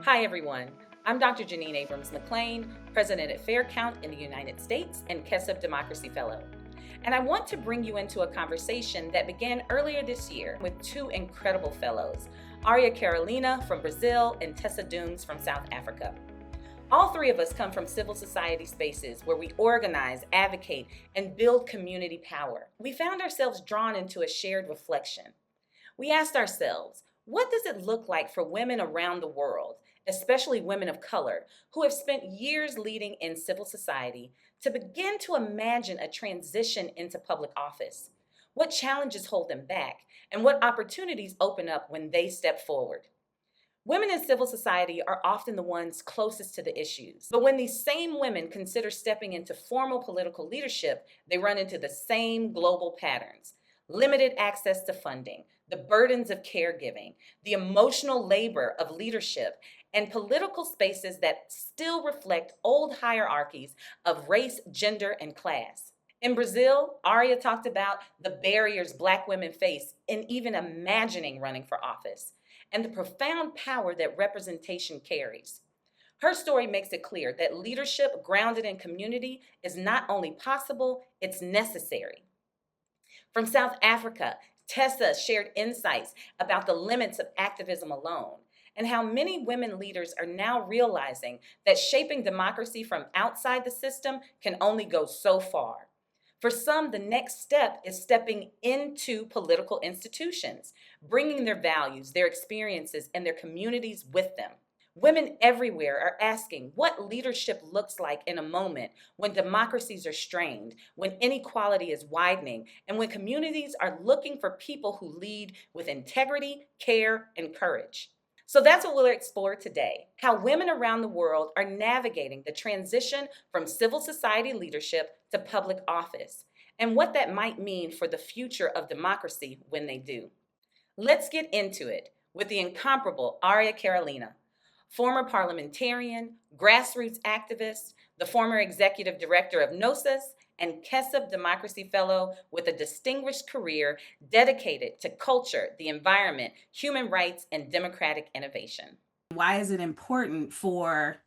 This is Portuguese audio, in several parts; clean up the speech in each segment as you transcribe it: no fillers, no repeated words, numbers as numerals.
Hi, everyone. I'm Dr. Janine Abrams McLean, president at FairCount in the United States and Kesub Democracy Fellow. And I want to bring you into a conversation that began earlier this year with two incredible fellows, Aria Carolina from Brazil and Tessa Dooms from South Africa. All three of us come from civil society spaces where we organize, advocate, and build community power. We found ourselves drawn into a shared reflection. We asked ourselves, what does it look like for women around the world, especially women of color, who have spent years leading in civil society, to begin to imagine a transition into public office? What challenges hold them back, and what opportunities open up when they step forward? Women in civil society are often the ones closest to the issues. But when these same women consider stepping into formal political leadership, they run into the same global patterns: limited access to funding, the burdens of caregiving, the emotional labor of leadership, and political spaces that still reflect old hierarchies of race, gender, and class. In Brazil, Aria talked about the barriers Black women face in even imagining running for office and the profound power that representation carries. Her story makes it clear that leadership grounded in community is not only possible, it's necessary. From South Africa, Tessa shared insights about the limits of activism alone and how many women leaders are now realizing that shaping democracy from outside the system can only go so far. For some, the next step is stepping into political institutions, bringing their values, their experiences, and their communities with them. Women everywhere are asking what leadership looks like in a moment when democracies are strained, when inequality is widening, and when communities are looking for people who lead with integrity, care, and courage. So that's what we'll explore today: how women around the world are navigating the transition from civil society leadership to public office, and what that might mean for the future of democracy when they do. Let's get into it with the incomparable Aria Carolina, former parliamentarian, grassroots activist, the former executive director of NOSAS, and Kesub Democracy Fellow with a distinguished career dedicated to culture, the environment, human rights, and democratic innovation. Why is it important for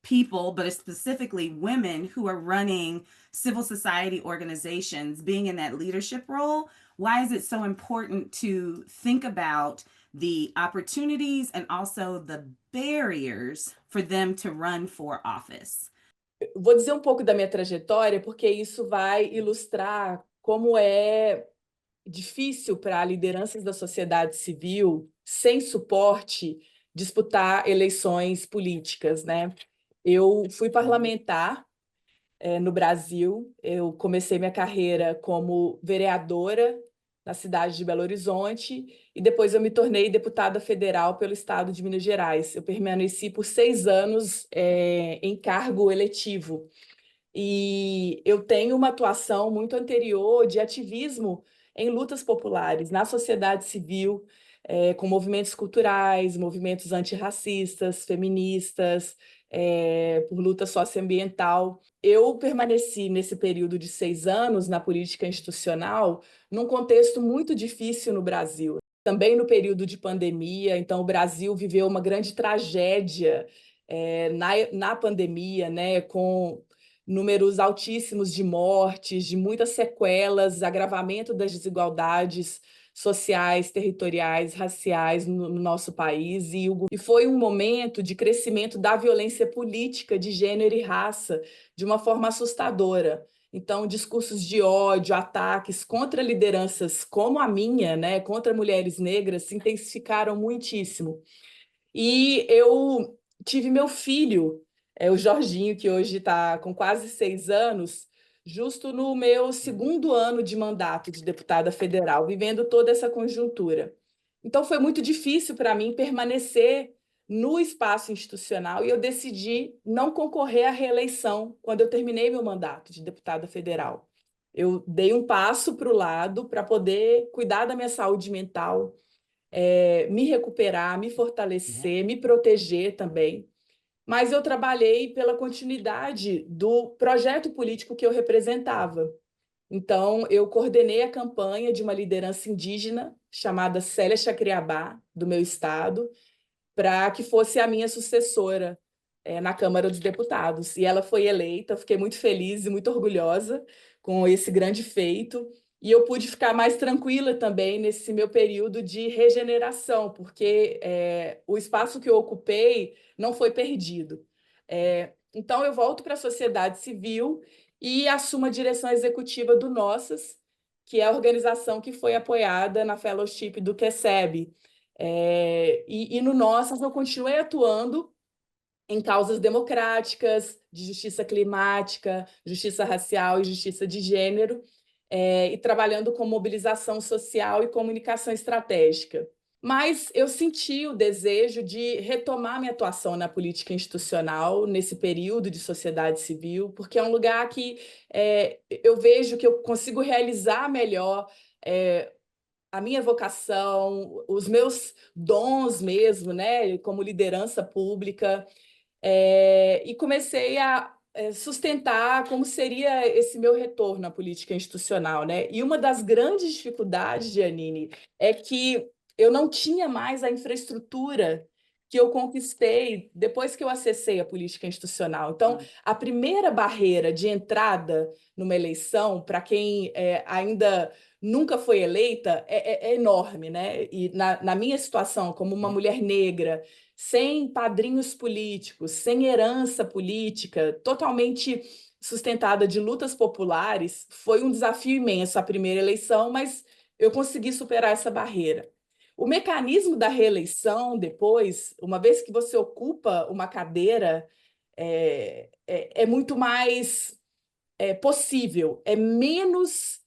people, but specifically women who are running civil society organizations, being in that leadership role? Why is it so important to think about the opportunities and also the barriers for them to run for office? Vou dizer um pouco da minha trajetória, porque isso vai ilustrar como é difícil para lideranças da sociedade civil, sem suporte, disputar eleições políticas, né? Eu fui parlamentar no Brasil, eu comecei minha carreira como vereadora na cidade de Belo Horizonte e depois eu me tornei deputada federal pelo estado de Minas Gerais. Eu permaneci por 6 anos em cargo eletivo. E eu tenho uma atuação muito anterior de ativismo em lutas populares, na sociedade civil, com movimentos culturais, movimentos antirracistas, feministas, por luta socioambiental. Eu permaneci nesse período de 6 anos na política institucional, num contexto muito difícil no Brasil. Também no período de pandemia, então o Brasil viveu uma grande tragédia na pandemia, né, com números altíssimos de mortes, de muitas sequelas, agravamento das desigualdades sociais, territoriais, raciais no nosso país, e foi um momento de crescimento da violência política de gênero e raça de uma forma assustadora. Então, discursos de ódio, ataques contra lideranças como a minha, né, contra mulheres negras, se intensificaram muitíssimo. E eu tive meu filho, o Jorginho, que hoje está com quase 6 anos, justo no meu segundo ano de mandato de deputada federal, vivendo toda essa conjuntura. Então, foi muito difícil para mim permanecer no espaço institucional e eu decidi não concorrer à reeleição quando eu terminei meu mandato de deputada federal. Eu dei um passo para o lado para poder cuidar da minha saúde mental, me recuperar, me fortalecer, me proteger também. Mas eu trabalhei pela continuidade do projeto político que eu representava. Então, eu coordenei a campanha de uma liderança indígena chamada Célia Chacriabá, do meu estado, para que fosse a minha sucessora na Câmara dos Deputados. E ela foi eleita, fiquei muito feliz e muito orgulhosa com esse grande feito. E eu pude ficar mais tranquila também nesse meu período de regeneração, porque o espaço que eu ocupei não foi perdido. Então, eu volto para a sociedade civil e assumo a direção executiva do Nossas, que é a organização que foi apoiada na fellowship do QSEB. E no Nossas eu continuei atuando em causas democráticas, de justiça climática, justiça racial e justiça de gênero, e trabalhando com mobilização social e comunicação estratégica. Mas eu senti o desejo de retomar minha atuação na política institucional nesse período de sociedade civil, porque é um lugar que eu vejo que eu consigo realizar melhor a minha vocação, os meus dons mesmo, né, como liderança pública, e comecei a sustentar como seria esse meu retorno à política institucional, né? E uma das grandes dificuldades, Giannini, é que eu não tinha mais a infraestrutura que eu conquistei depois que eu acessei a política institucional. Então, a primeira barreira de entrada numa eleição, para quem ainda nunca foi eleita, é enorme, né? E na minha situação, como uma mulher negra, sem padrinhos políticos, sem herança política, totalmente sustentada de lutas populares, foi um desafio imenso a primeira eleição, mas eu consegui superar essa barreira. O mecanismo da reeleição, depois, uma vez que você ocupa uma cadeira, é muito mais possível, é menos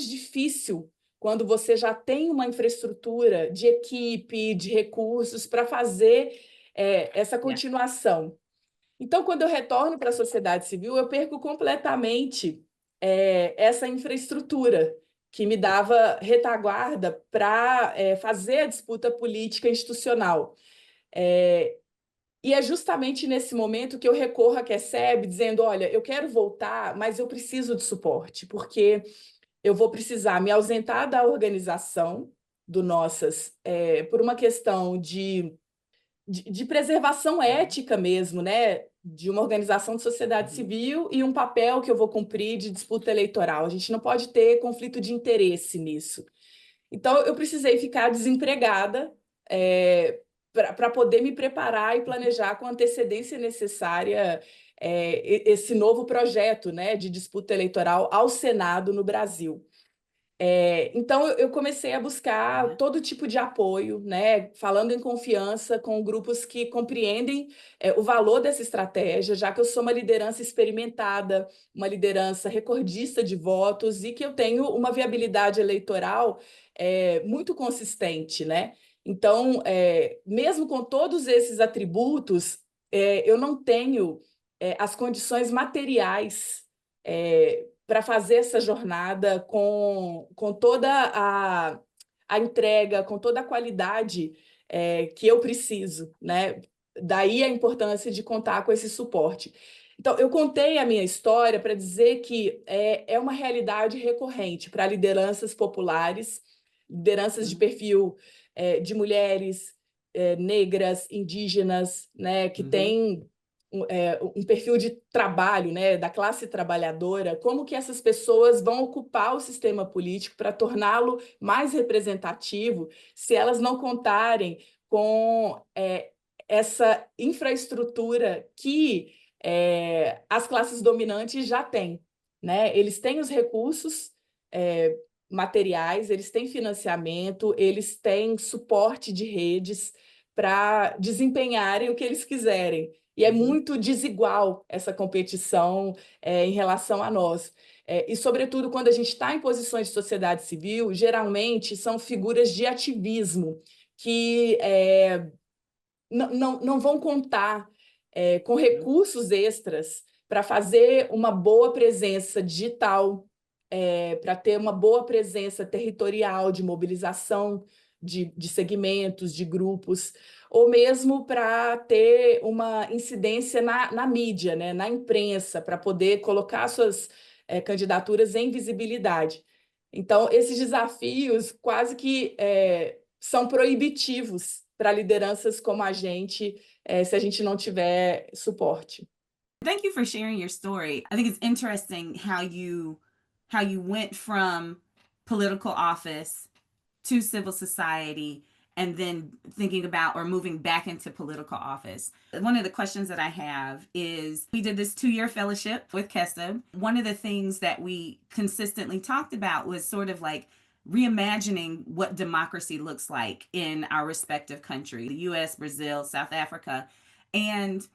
difícil quando você já tem uma infraestrutura de equipe, de recursos para fazer essa continuação. Então, quando eu retorno para a sociedade civil, eu perco completamente essa infraestrutura que me dava retaguarda para fazer a disputa política institucional. E é justamente nesse momento que eu recorro à QSEB, dizendo, olha, eu quero voltar, mas eu preciso de suporte, porque eu vou precisar me ausentar da organização do Nossas por uma questão de preservação ética mesmo, né? De uma organização de sociedade civil e um papel que eu vou cumprir de disputa eleitoral. A gente não pode ter conflito de interesse nisso. Então, eu precisei ficar desempregada para poder me preparar e planejar com a antecedência necessária esse novo projeto, né, de disputa eleitoral ao Senado no Brasil. Então, eu comecei a buscar todo tipo de apoio, né, falando em confiança com grupos que compreendem o valor dessa estratégia, já que eu sou uma liderança experimentada, uma liderança recordista de votos e que eu tenho uma viabilidade eleitoral muito consistente, né? Então, mesmo com todos esses atributos, eu não tenho as condições materiais para fazer essa jornada com toda a entrega, com toda a qualidade que eu preciso, né? Daí a importância de contar com esse suporte. Então, eu contei a minha história para dizer que é uma realidade recorrente para lideranças populares, lideranças de perfil de mulheres negras, indígenas, né, que têm um perfil de trabalho, né, da classe trabalhadora, como que essas pessoas vão ocupar o sistema político para torná-lo mais representativo se elas não contarem com essa infraestrutura que as classes dominantes já têm, né? Eles têm os recursos materiais, eles têm financiamento, eles têm suporte de redes para desempenharem o que eles quiserem. E é muito desigual essa competição em relação a nós. E, sobretudo, quando a gente está em posições de sociedade civil, geralmente são figuras de ativismo que não vão contar com recursos extras para fazer uma boa presença digital, para ter uma boa presença territorial de mobilização de segmentos, de grupos, ou mesmo para ter uma incidência na mídia, né, na imprensa, para poder colocar suas candidaturas em visibilidade. Então, esses desafios quase que são proibitivos para lideranças como a gente, se a gente não tiver suporte. Thank you for sharing your story. I think it's interesting how you went from political office to civil society and then thinking about or moving back into political office. One of the questions that I have is, we did this 2-year fellowship with KESA. One of the things that we consistently talked about was sort of like reimagining what democracy looks like in our respective countries, the US, Brazil, South Africa. And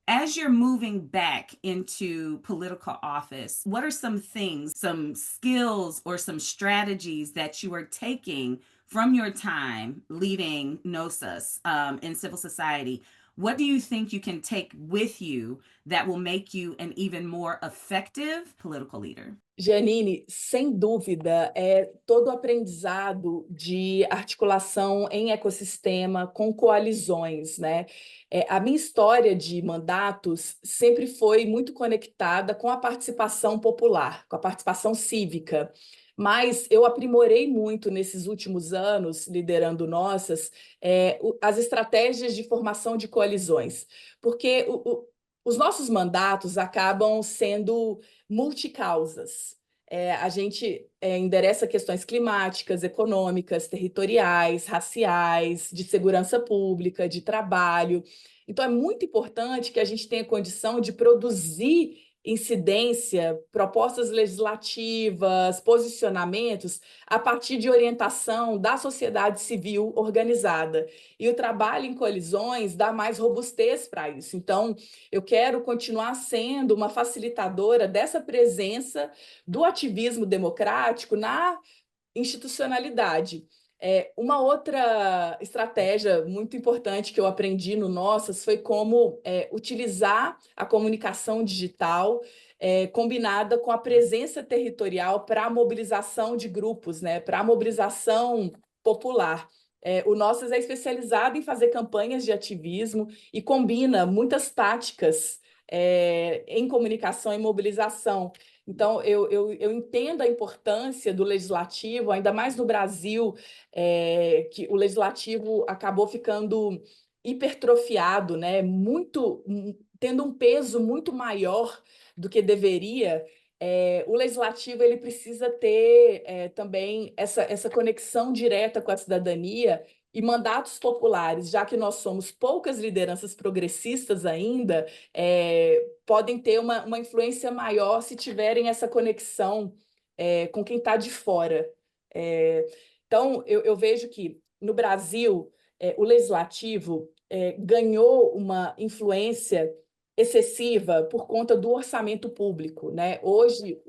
as you're moving back into political office, what are some things, some skills, or some strategies that you are taking from your time leading NOSAS in civil society? What do you think you can take with you that will make you an even more effective political leader? Jeanine, sem dúvida, é todo o aprendizado de articulação em ecossistema com coalizões, né? A minha história de mandatos sempre foi muito conectada com a participação popular, com a participação cívica. Mas eu aprimorei muito nesses últimos anos, liderando nossas, as estratégias de formação de coalizões, porque os nossos mandatos acabam sendo multicausas. A gente endereça questões climáticas, econômicas, territoriais, raciais, de segurança pública, de trabalho. Então, é muito importante que a gente tenha condição de produzir incidência, propostas legislativas, posicionamentos a partir de orientação da sociedade civil organizada. E o trabalho em coalizões dá mais robustez para isso. Então, eu quero continuar sendo uma facilitadora dessa presença do ativismo democrático na institucionalidade. Uma outra estratégia muito importante que eu aprendi no Nossas foi como utilizar a comunicação digital combinada com a presença territorial para a mobilização de grupos, né, para a mobilização popular. O Nossas é especializado em fazer campanhas de ativismo e combina muitas táticas em comunicação e mobilização. Então, eu entendo a importância do legislativo, ainda mais no Brasil, que o legislativo acabou ficando hipertrofiado, né? Tendo um peso muito maior do que deveria. O legislativo ele precisa ter também essa conexão direta com a cidadania e mandatos populares, já que nós somos poucas lideranças progressistas ainda, podem ter uma influência maior se tiverem essa conexão com quem está de fora. Então, eu vejo que, no Brasil, o legislativo ganhou uma influência excessiva por conta do orçamento público, né? Hoje,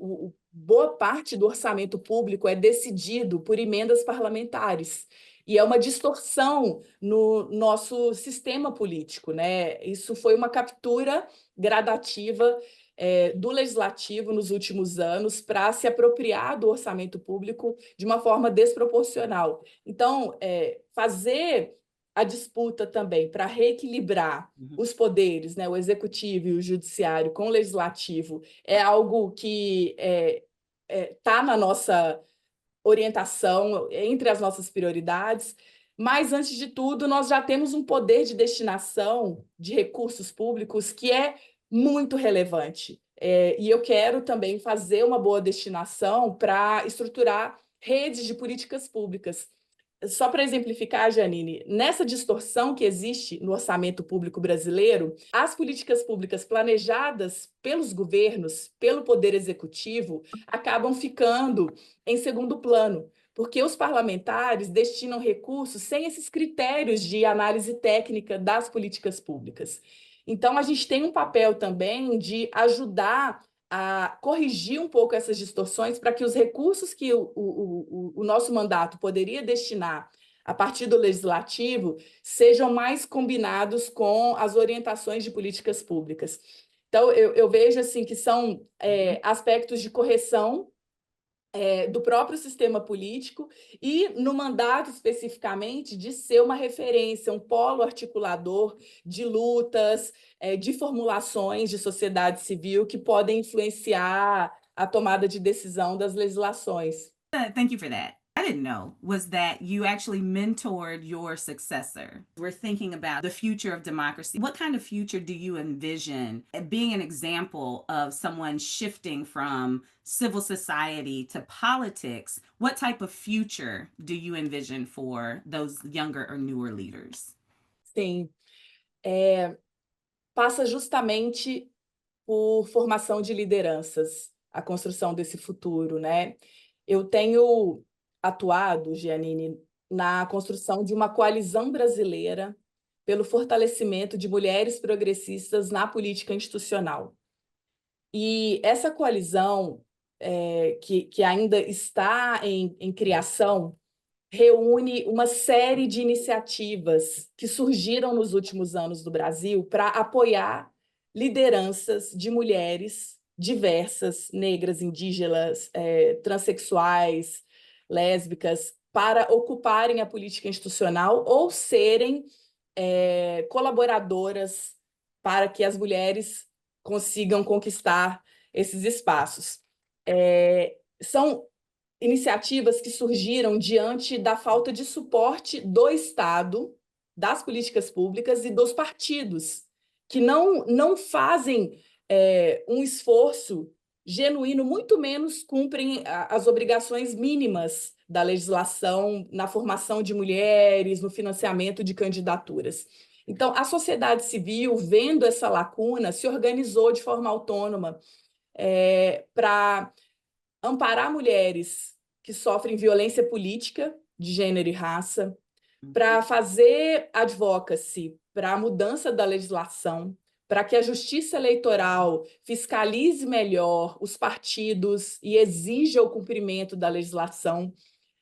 boa parte do orçamento público é decidido por emendas parlamentares. E é uma distorção no nosso sistema político, né? Isso foi uma captura gradativa do legislativo nos últimos anos para se apropriar do orçamento público de uma forma desproporcional. Então, fazer a disputa também para reequilibrar os poderes, né, o executivo e o judiciário com o legislativo, é algo que está na nossa orientação, entre as nossas prioridades, mas, antes de tudo, nós já temos um poder de destinação de recursos públicos que é muito relevante. E eu quero também fazer uma boa destinação para estruturar redes de políticas públicas. Só para exemplificar, Jeanine, nessa distorção que existe no orçamento público brasileiro, as políticas públicas planejadas pelos governos, pelo Poder Executivo, acabam ficando em segundo plano, porque os parlamentares destinam recursos sem esses critérios de análise técnica das políticas públicas. Então, a gente tem um papel também de ajudar a corrigir um pouco essas distorções para que os recursos que o nosso mandato poderia destinar a partir do legislativo sejam mais combinados com as orientações de políticas públicas. Então, eu vejo assim, que são aspectos de correção do próprio sistema político e, no mandato especificamente, de ser uma referência, um polo articulador de lutas, de formulações de sociedade civil que podem influenciar a tomada de decisão das legislações. Thank you for that. I didn't know was that you actually mentored your successor. We're thinking about the future of democracy. What kind of future do you envision being an example of someone shifting from civil society to politics? What type of future do you envision for those younger or newer leaders? Sim, passa justamente por formação de lideranças, a construção desse futuro, né? Eu tenho atuado, Giannini, na construção de uma coalizão brasileira pelo fortalecimento de mulheres progressistas na política institucional. E essa coalizão, que ainda está em criação, reúne uma série de iniciativas que surgiram nos últimos anos do Brasil para apoiar lideranças de mulheres diversas, negras, indígenas, transexuais, lésbicas, para ocuparem a política institucional ou serem colaboradoras para que as mulheres consigam conquistar esses espaços. São iniciativas que surgiram diante da falta de suporte do Estado, das políticas públicas e dos partidos, que não fazem um esforço genuíno, muito menos cumprem as obrigações mínimas da legislação na formação de mulheres, no financiamento de candidaturas. Então, a sociedade civil, vendo essa lacuna, se organizou de forma autônoma para amparar mulheres que sofrem violência política de gênero e raça, para fazer advocacy para a mudança da legislação, para que a Justiça Eleitoral fiscalize melhor os partidos e exija o cumprimento da legislação.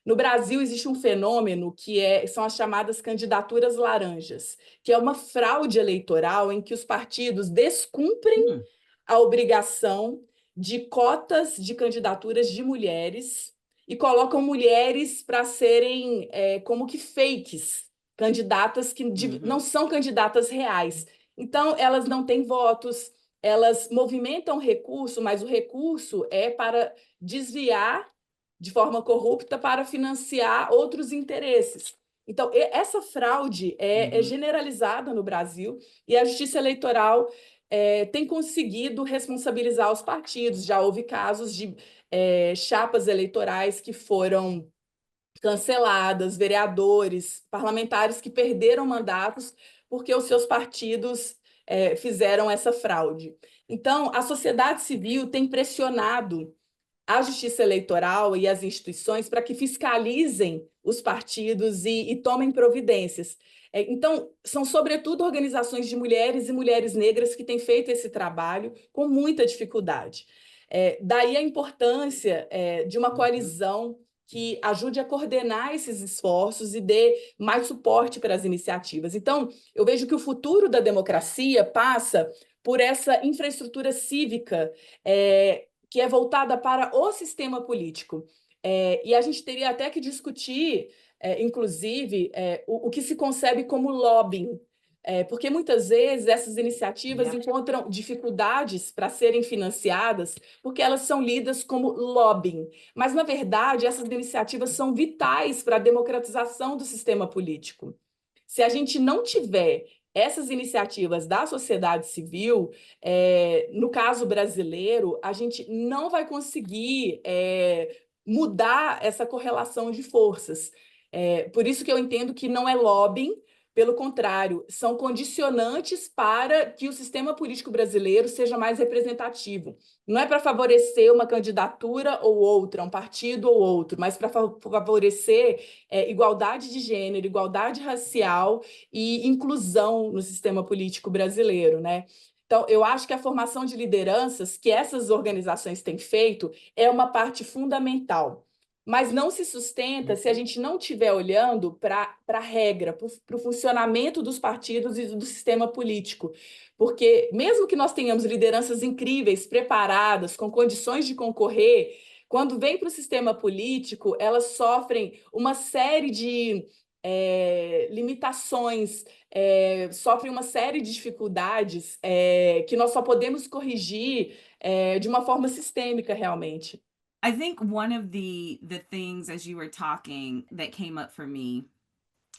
No Brasil, existe um fenômeno que são as chamadas candidaturas laranjas, que é uma fraude eleitoral em que os partidos descumprem a obrigação de cotas de candidaturas de mulheres e colocam mulheres para serem como que fakes, candidatas que não são candidatas reais. Então, elas não têm votos, elas movimentam recurso, mas o recurso é para desviar de forma corrupta para financiar outros interesses. Então, essa fraude é generalizada no Brasil e a Justiça Eleitoral tem conseguido responsabilizar os partidos. Já houve casos de chapas eleitorais que foram canceladas, vereadores, parlamentares que perderam mandatos porque os seus partidos fizeram essa fraude. Então, a sociedade civil tem pressionado a Justiça Eleitoral e as instituições para que fiscalizem os partidos e tomem providências. Então, são, sobretudo, organizações de mulheres e mulheres negras que têm feito esse trabalho com muita dificuldade. Daí a importância de uma coalizão que ajude a coordenar esses esforços e dê mais suporte para as iniciativas. Então, eu vejo que o futuro da democracia passa por essa infraestrutura cívica que é voltada para o sistema político. E a gente teria até que discutir, inclusive, o que se concebe como lobbying, porque muitas vezes essas iniciativas encontram dificuldades para serem financiadas porque elas são lidas como lobbying. Mas, na verdade, essas iniciativas são vitais para a democratização do sistema político. Se a gente não tiver essas iniciativas da sociedade civil, no caso brasileiro, a gente não vai conseguir mudar essa correlação de forças. Por isso que eu entendo que não é lobbying, pelo contrário, são condicionantes para que o sistema político brasileiro seja mais representativo. Não é para favorecer uma candidatura ou outra, um partido ou outro, mas para favorecer igualdade de gênero, igualdade racial e inclusão no sistema político brasileiro, né? Então, eu acho que a formação de lideranças que essas organizações têm feito é uma parte fundamental. Mas não se sustenta se a gente não estiver olhando para a regra, para o funcionamento dos partidos e do sistema político. Porque mesmo que nós tenhamos lideranças incríveis, preparadas, com condições de concorrer, quando vem para o sistema político, elas sofrem uma série de limitações, sofrem uma série de dificuldades que nós só podemos corrigir de uma forma sistêmica, realmente. I think one of the things as you were talking that came up for me,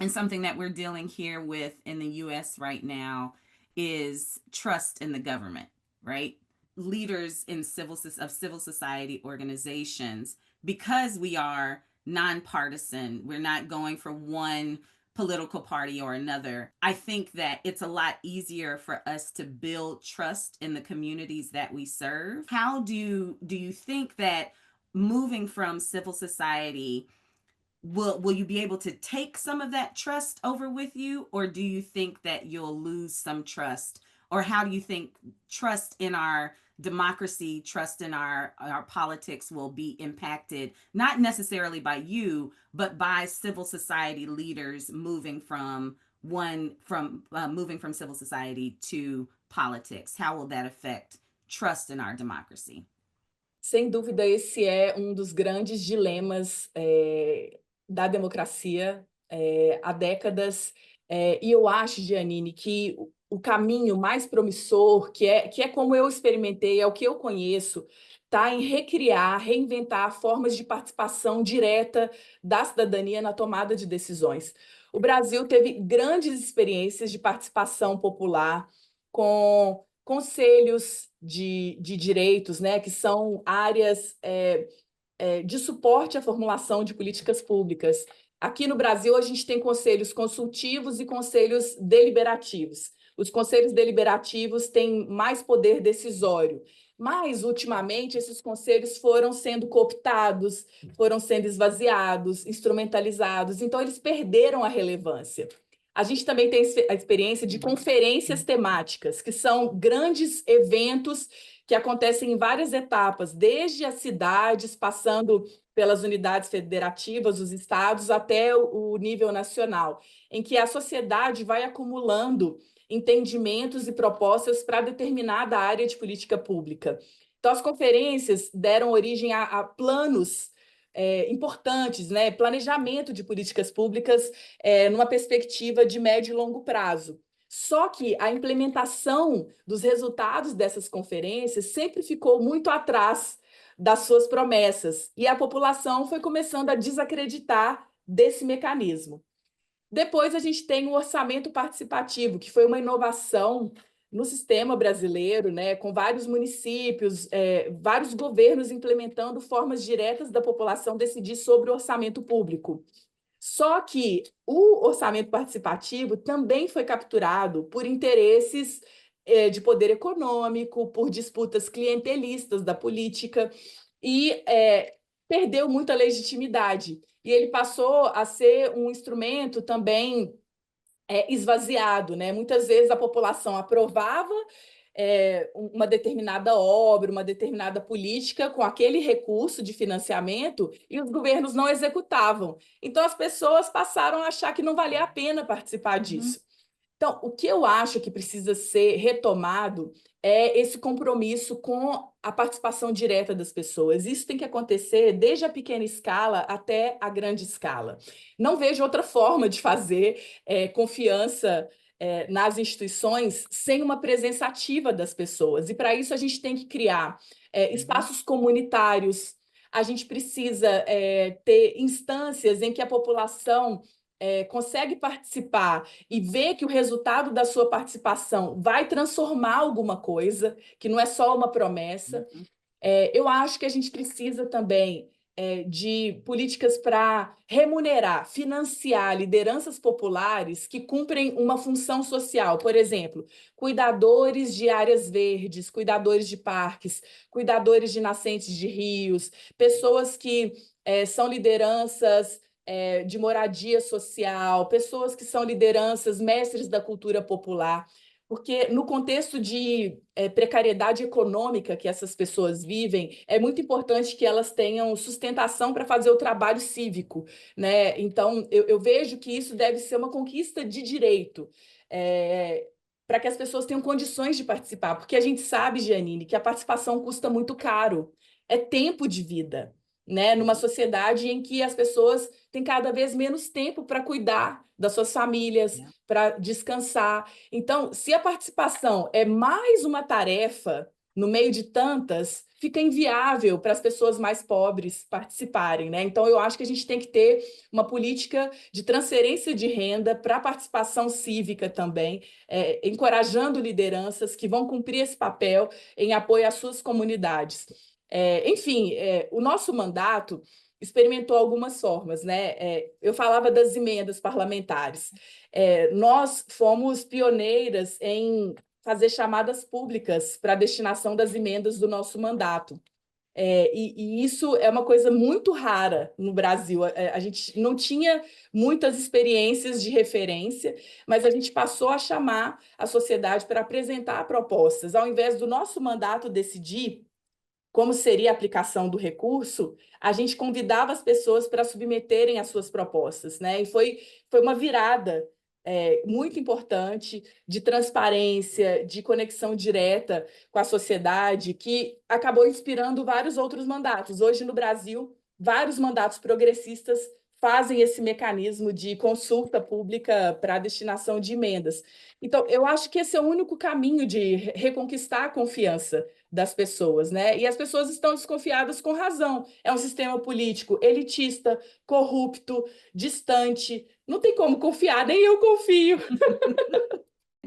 and something that we're dealing here with in the US right now, is trust in the government, right? Leaders in civil society organizations, because we are nonpartisan, we're not going for one political party or another. I think that it's a lot easier for us to build trust in the communities that we serve. How do you think that moving from civil society, will you be able to take some of that trust over with you, or do you think that you'll lose some trust? Or how do you think trust in our democracy, trust in our politics will be impacted, not necessarily by you, but by civil society leaders moving from civil society to politics? How will that affect trust in our democracy? Sem dúvida, esse é um dos grandes dilemas da democracia há décadas. E eu acho, Giannini, que o caminho mais promissor, que é como eu experimentei, é o que eu conheço, está em recriar, reinventar formas de participação direta da cidadania na tomada de decisões. O Brasil teve grandes experiências de participação popular com conselhos de direitos, né, que são áreas de suporte à formulação de políticas públicas. Aqui no Brasil, a gente tem conselhos consultivos e conselhos deliberativos. Os conselhos deliberativos têm mais poder decisório, mas, ultimamente, esses conselhos foram sendo cooptados, foram sendo esvaziados, instrumentalizados, então eles perderam a relevância. A gente também tem a experiência de conferências temáticas, que são grandes eventos que acontecem em várias etapas, desde as cidades, passando pelas unidades federativas, os estados, até o nível nacional, em que a sociedade vai acumulando entendimentos e propostas para determinada área de política pública. Então, as conferências deram origem a planos importantes, né? Planejamento de políticas públicas numa perspectiva de médio e longo prazo. Só que a implementação dos resultados dessas conferências sempre ficou muito atrás das suas promessas, e a população foi começando a desacreditar desse mecanismo. Depois a gente tem o orçamento participativo, que foi uma inovação no sistema brasileiro, né, com vários municípios, vários governos implementando formas diretas da população decidir sobre o orçamento público. Só que o orçamento participativo também foi capturado por interesses de poder econômico, por disputas clientelistas da política, e perdeu muita legitimidade. E ele passou a ser um instrumento também esvaziado, né? Muitas vezes a população aprovava uma determinada obra, uma determinada política com aquele recurso de financiamento e os governos não executavam. Então, as pessoas passaram a achar que não valia a pena participar disso. Então, o que eu acho que precisa ser retomado é esse compromisso com a participação direta das pessoas. Isso tem que acontecer desde a pequena escala até a grande escala. Não vejo outra forma de fazer confiança nas instituições sem uma presença ativa das pessoas. E, para isso, a gente tem que criar espaços comunitários, a gente precisa ter instâncias em que a população consegue participar e ver que o resultado da sua participação vai transformar alguma coisa, que não é só uma promessa. Eu acho que a gente precisa também de políticas para remunerar, financiar lideranças populares que cumprem uma função social. Por exemplo, cuidadores de áreas verdes, cuidadores de parques, cuidadores de nascentes de rios, pessoas que são lideranças de moradia social, pessoas que são lideranças, mestres da cultura popular, porque no contexto de precariedade econômica que essas pessoas vivem, é muito importante que elas tenham sustentação para fazer o trabalho cívico, né? Então, eu vejo que isso deve ser uma conquista de direito, para que as pessoas tenham condições de participar, porque a gente sabe, Giannini, que a participação custa muito caro, é tempo de vida, né? Numa sociedade em que as pessoas têm cada vez menos tempo para cuidar das suas famílias, para descansar. Então, se a participação é mais uma tarefa no meio de tantas, fica inviável para as pessoas mais pobres participarem, né? Então, eu acho que a gente tem que ter uma política de transferência de renda para a participação cívica também, encorajando lideranças que vão cumprir esse papel em apoio às suas comunidades. Enfim, o nosso mandato experimentou algumas formas, né? Eu falava das emendas parlamentares. Nós fomos pioneiras em fazer chamadas públicas para a destinação das emendas do nosso mandato. E isso é uma coisa muito rara no Brasil. A gente não tinha muitas experiências de referência, mas a gente passou a chamar a sociedade para apresentar propostas. Ao invés do nosso mandato decidir como seria a aplicação do recurso, a gente convidava as pessoas para submeterem as suas propostas, né? E foi uma virada muito importante de transparência, de conexão direta com a sociedade, que acabou inspirando vários outros mandatos. Hoje, no Brasil, vários mandatos progressistas fazem esse mecanismo de consulta pública para a destinação de emendas. Então, eu acho que esse é o único caminho de reconquistar a confiança das pessoas, né? E as pessoas estão desconfiadas com razão. É um sistema político elitista, corrupto, distante. Não tem como confiar, nem eu confio.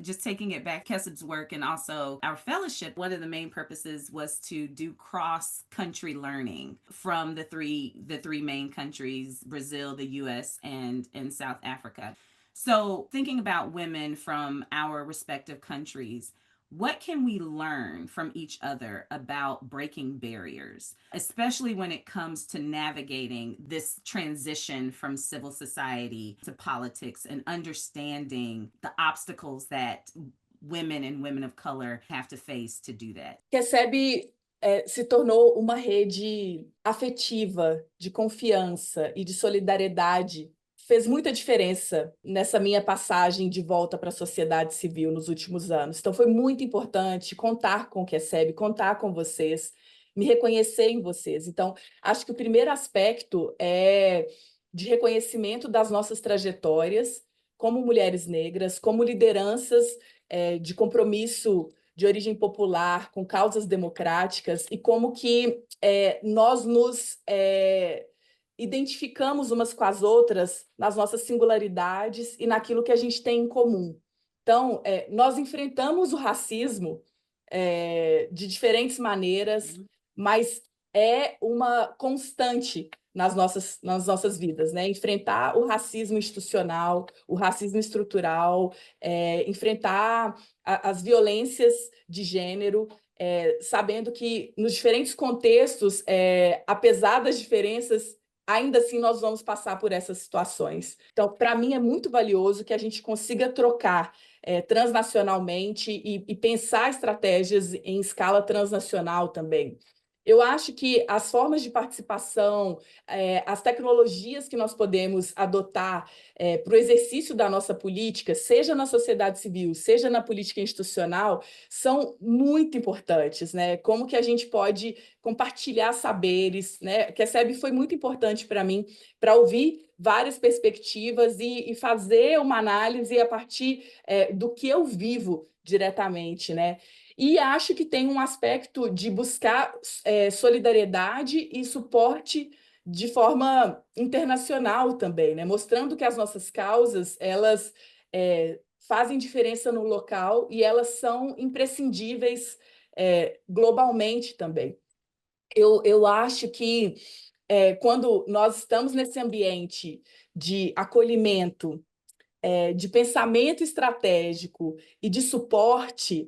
Just taking it back, Kesub's work and also our fellowship, one of the main purposes was to do cross-country learning from the three main countries, Brazil, the US, and South Africa. So thinking about women from our respective countries, what can we learn from each other about breaking barriers, especially when it comes to navigating this transition from civil society to politics and understanding the obstacles that women and women of color have to face to do that? Keseb se tornou uma rede afetiva, de confiança e de solidariedade. Fez muita diferença nessa minha passagem de volta para a sociedade civil nos últimos anos. Então, foi muito importante contar com o Keseb, contar com vocês, me reconhecer em vocês. Então, acho que o primeiro aspecto é de reconhecimento das nossas trajetórias como mulheres negras, como lideranças de compromisso de origem popular, com causas democráticas, e como que nós nos identificamos umas com as outras nas nossas singularidades e naquilo que a gente tem em comum. Então, nós enfrentamos o racismo de diferentes maneiras, mas é uma constante nas nossas vidas, né? Enfrentar o racismo institucional, o racismo estrutural, enfrentar as violências de gênero, sabendo que nos diferentes contextos, apesar das diferenças, ainda assim nós vamos passar por essas situações. Então, para mim, é muito valioso que a gente consiga trocar transnacionalmente e pensar estratégias em escala transnacional também. Eu acho que as formas de participação, as tecnologias que nós podemos adotar para o exercício da nossa política, seja na sociedade civil, seja na política institucional, são muito importantes, né? Como que a gente pode compartilhar saberes, né? Keseb foi muito importante para mim, para ouvir várias perspectivas e fazer uma análise a partir do que eu vivo diretamente, né? E acho que tem um aspecto de buscar solidariedade e suporte de forma internacional também, né? Mostrando que as nossas causas, elas fazem diferença no local e elas são imprescindíveis globalmente também. Eu acho que quando nós estamos nesse ambiente de acolhimento, de pensamento estratégico e de suporte,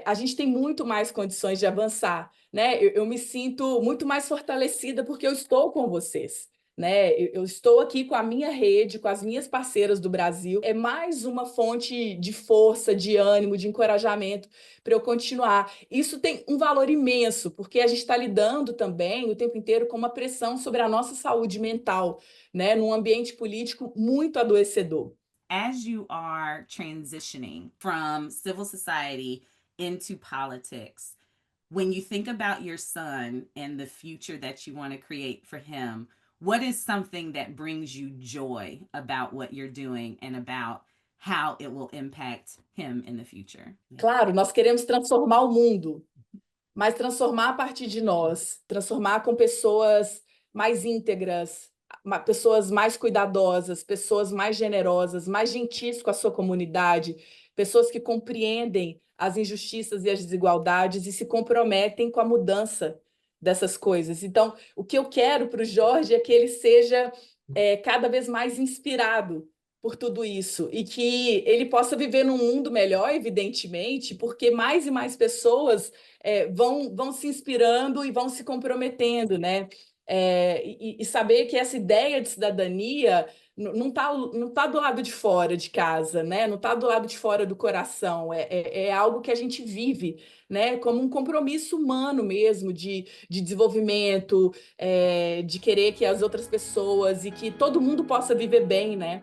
a gente tem muito mais condições de avançar, né? Eu me sinto muito mais fortalecida porque eu estou com vocês, né? Eu estou aqui com a minha rede, com as minhas parceiras do Brasil. É mais uma fonte de força, de ânimo, de encorajamento para eu continuar. Isso tem um valor imenso, porque a gente está lidando também o tempo inteiro com uma pressão sobre a nossa saúde mental, né? Num ambiente político muito adoecedor. As you are transitioning from civil society into politics, when you think about your son and the future that you want to create for him, what is something that brings you joy about what you're doing and about how it will impact him in the future? Claro, nós queremos transformar o mundo, mas transformar a partir de nós, transformar com pessoas mais íntegras, pessoas mais cuidadosas, pessoas mais generosas, mais gentis com a sua comunidade, pessoas que compreendem as injustiças e as desigualdades e se comprometem com a mudança dessas coisas. Então, o que eu quero para o Jorge é que ele seja cada vez mais inspirado por tudo isso e que ele possa viver num mundo melhor, evidentemente, porque mais e mais pessoas vão se inspirando e vão se comprometendo, né? E saber que essa ideia de cidadania não tá do lado de fora de casa, né? Não está do lado de fora do coração, é algo que a gente vive, né? Como um compromisso humano mesmo, de desenvolvimento, de querer que as outras pessoas e que todo mundo possa viver bem, né?